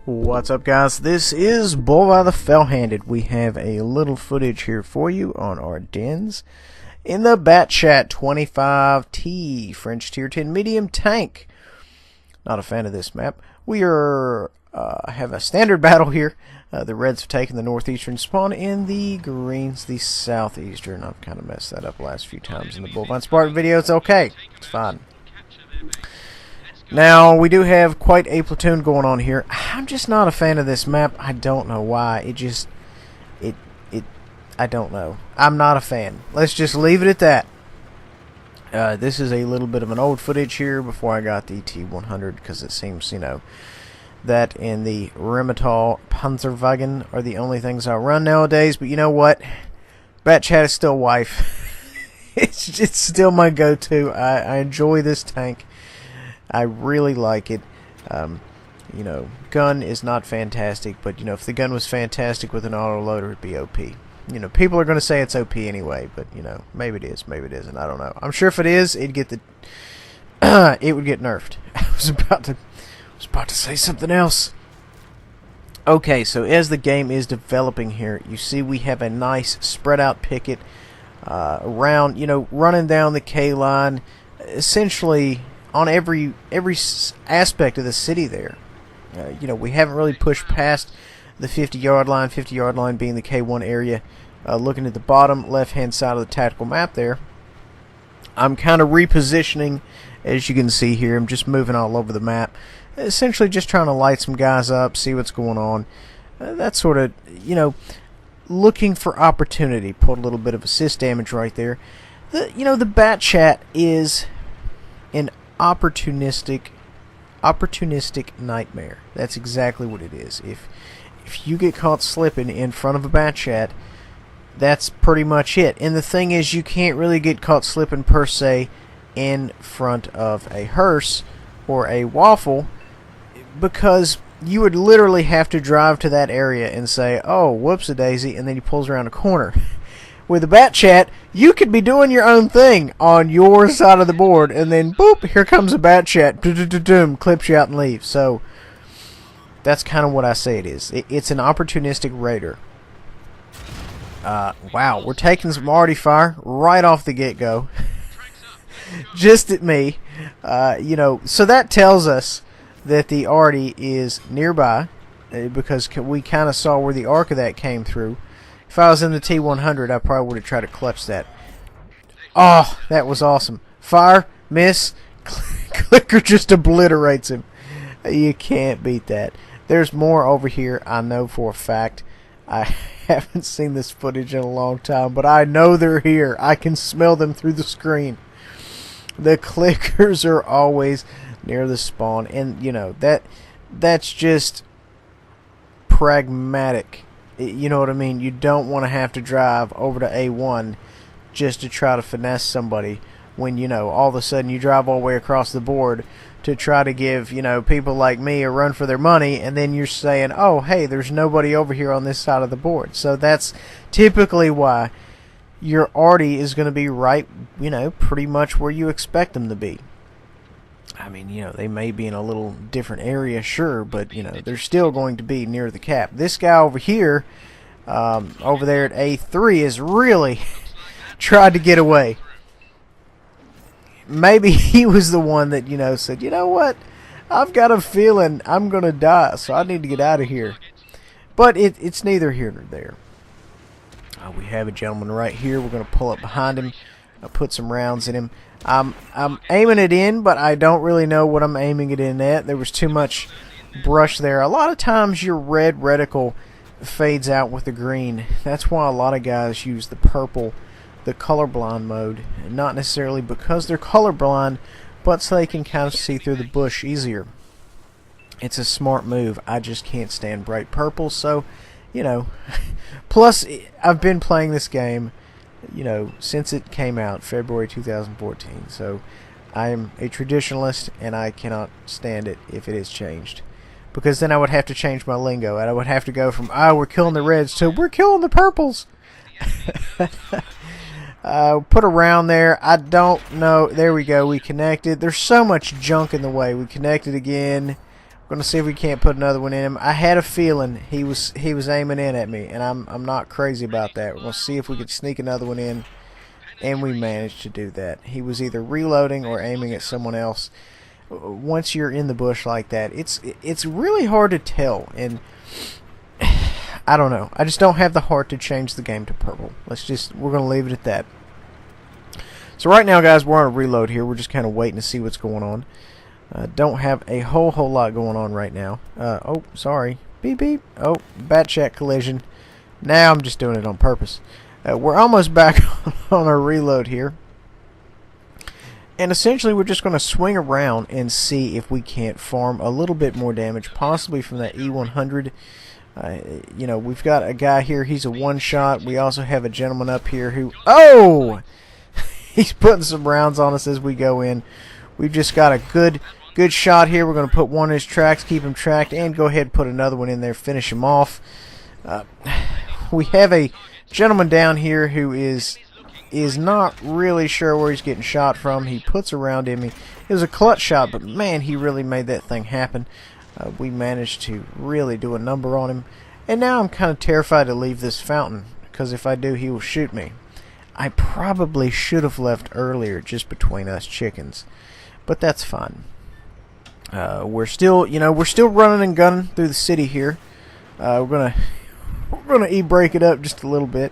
What's up, guys? This is Bull by the Fell-Handed. We have a little footage here for you on our dens in the Batchat 25T French Tier 10 medium tank. Not a fan of this map. We are have a standard battle here. The Reds have taken the northeastern spawn and the Greens the southeastern. I've kind of messed that up the last few times in the Bullvine Spartan video. It's okay. It's fine. Now, we do have quite a platoon going on here. I'm just not a fan of this map. I don't know why. I don't know. I'm not a fan. Let's just leave it at that. This is a little bit of an old footage here before I got the T100, because it seems, you know, that and the Rheinmetall Panzerwagen are the only things I run nowadays. But you know what? Batchat is still wife. it's still my go-to. I enjoy this tank. I really like it. You know, gun is not fantastic, but you know, if the gun was fantastic with an autoloader, it'd be OP. You know, people are going to say it's OP anyway, but you know, maybe it is, maybe it isn't. I don't know. I'm sure if it is, it'd get the it would get nerfed. I was about to say something else. Okay, so as the game is developing here, you see we have a nice spread out picket around, you know, running down the K line, essentially on every aspect of the city there. You know, we haven't really pushed past the 50-yard line, 50-yard line being the K1 area. Looking at the bottom left-hand side of the tactical map there, I'm kind of repositioning, as you can see here. I'm just moving all over the map, essentially just trying to light some guys up, see what's going on. That sort of, you know, looking for opportunity. Pulled a little bit of assist damage right there. You know, the Batchat is an opportunistic nightmare. That's exactly what it is. If you get caught slipping in front of a Batchat, that's pretty much it. And the thing is, you can't really get caught slipping per se in front of a hearse or a waffle, because you would literally have to drive to that area and say, oh, whoops-a-daisy, and then he pulls around a corner. With a Batchat, you could be doing your own thing on your side of the board, and then, boop, here comes a Batchat, clips you out and leaves. So, that's kind of what I say it is. It's an opportunistic raider. Wow, we're taking some arty fire right off the get-go. Just at me. You know, so that tells us that the arty is nearby, because we kind of saw where the arc of that came through. If I was in the T100, I probably would have tried to clutch that. Oh, that was awesome. Fire, miss, clicker just obliterates him. You can't beat that. There's more over here, I know for a fact. I haven't seen this footage in a long time, but I know they're here. I can smell them through the screen. The clickers are always near the spawn, and you know, that's just pragmatic. You know what I mean? You don't want to have to drive over to A1 just to try to finesse somebody when, you know, all of a sudden you drive all the way across the board to try to give, you know, people like me a run for their money, and then you're saying, oh, hey, there's nobody over here on this side of the board. So that's typically why your arty is going to be right, you know, pretty much where you expect them to be. I mean, you know, they may be in a little different area, sure, but, you know, they're still going to be near the cap. This guy over here, over there at A3, is really tried to get away. Maybe he was the one that, you know, said, you know what, I've got a feeling I'm going to die, so I need to get out of here. But it's neither here nor there. We have a gentleman right here. We're going to pull up behind him, put some rounds in him. I'm aiming it in, but I don't really know what I'm aiming it in at. There was too much brush there. A lot of times your red reticle fades out with the green. That's why a lot of guys use the purple, the colorblind mode. Not necessarily because they're colorblind, but so they can kind of see through the bush easier. It's a smart move. I just can't stand bright purple, so, you know. Plus, I've been playing this game, you know, since it came out, February 2014. So I am a traditionalist, and I cannot stand it if it is changed, because then I would have to change my lingo, and I would have to go from, oh, we're killing the reds to, we're killing the purples. Put a round there. I don't know. There we go. We connected. There's so much junk in the way. We connected again. Gonna see if we can't put another one in him. I had a feeling he was aiming in at me, and I'm not crazy about that. We're gonna see if we could sneak another one in, and we managed to do that. He was either reloading or aiming at someone else. Once you're in the bush like that, it's really hard to tell, and I don't know. I just don't have the heart to change the game to purple. We're gonna leave it at that. So right now, guys, we're on a reload here. We're just kind of waiting to see what's going on. Don't have a whole lot going on right now. Oh, sorry. Beep, beep. Oh, bat check collision. Now I'm just doing it on purpose. We're almost back on our reload here. And essentially, we're just going to swing around and see if we can't farm a little bit more damage, possibly from that E100. You know, we've got a guy here. He's a one-shot. We also have a gentleman up here who... Oh! He's putting some rounds on us as we go in. We've just got a good shot here. We're going to put one in his tracks, keep him tracked, and go ahead and put another one in there, finish him off. We have a gentleman down here who is not really sure where he's getting shot from. He puts a round in me. It was a clutch shot, but man, he really made that thing happen. We managed to really do a number on him. And now I'm kind of terrified to leave this fountain, because if I do, he will shoot me. I probably should have left earlier just between us chickens, but that's fine. We're still running and gunning through the city here. We're gonna e-break it up just a little bit,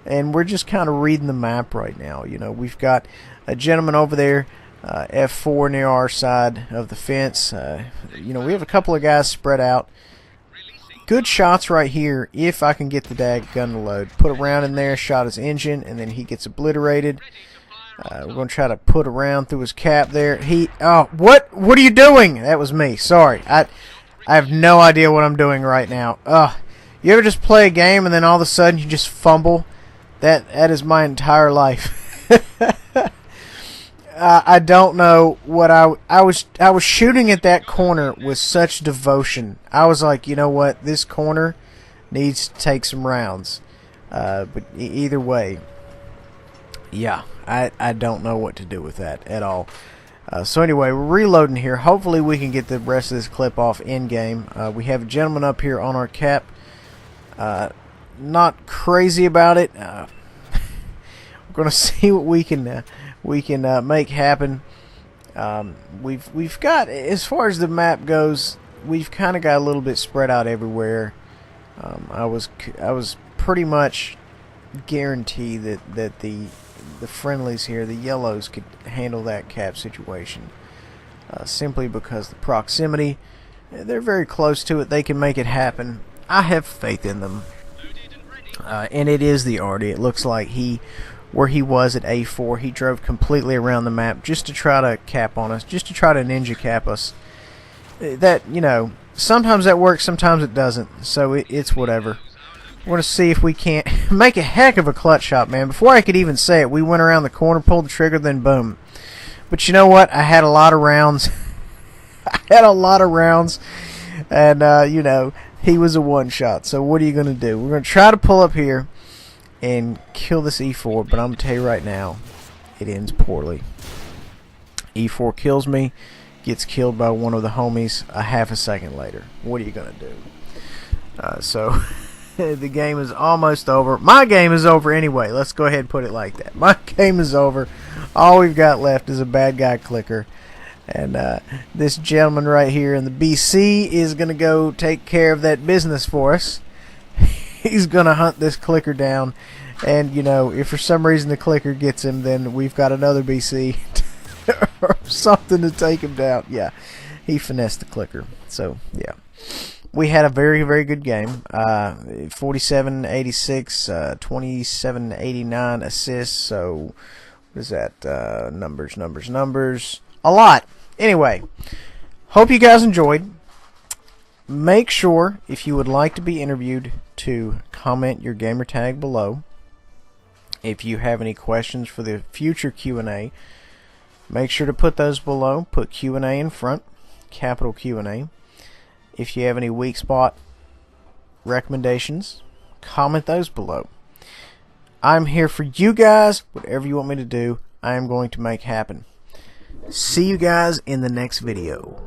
and we're just kind of reading the map right now. You know, we've got a gentleman over there, F4 near our side of the fence. You know, we have a couple of guys spread out. Good shots right here if I can get the gun to load. Put a round in there, shot his engine, and then he gets obliterated. We're going to try to put a round through his cap there. Oh, what are you doing? That was me. Sorry. I have no idea what I'm doing right now. You ever just play a game and then all of a sudden you just fumble? That is my entire life. I don't know what I was shooting at that corner with such devotion. I was like, you know what, this corner needs to take some rounds. But either way, yeah, I don't know what to do with that at all. So anyway, we're reloading here. Hopefully we can get the rest of this clip off in game. We have a gentleman up here on our cap. Not crazy about it. We're gonna see what we can make happen. We've got, as far as the map goes, we've kind of got a little bit spread out everywhere. I was pretty much guaranteed that the friendlies here, the yellows, could handle that cap situation. Simply because the proximity, they're very close to it. They can make it happen. I have faith in them. And it is the Artie. It looks like where he was at A4, he drove completely around the map just to try to cap on us, just to try to ninja cap us. That, you know, sometimes that works, sometimes it doesn't. So it's whatever. We're going to see if we can't make a heck of a clutch shot, man. Before I could even say it, we went around the corner, pulled the trigger, then boom. But you know what? I had a lot of rounds. And, you know, he was a one-shot. So what are you going to do? We're going to try to pull up here and kill this E4, but I'm going to tell you right now, it ends poorly. E4 kills me, gets killed by one of the homies a half a second later. What are you going to do? So the game is almost over. My game is over anyway. Let's go ahead and put it like that. My game is over. All we've got left is a bad guy clicker. And this gentleman right here in the BC is going to go take care of that business for us. He's going to hunt this clicker down. And, you know, if for some reason the clicker gets him, then we've got another BC or something to take him down. Yeah, he finessed the clicker. So, yeah. We had a very, very good game. 47-86, 27-89 assists. So, what is that? Numbers. A lot. Anyway, hope you guys enjoyed. Make sure, if you would like to be interviewed, to comment your gamer tag below. If you have any questions for the future Q&A, make sure to put those below. Put Q&A in front, capital Q&A. If you have any weak spot recommendations, comment those below. I'm here for you guys. Whatever you want me to do, I am going to make happen. See you guys in the next video.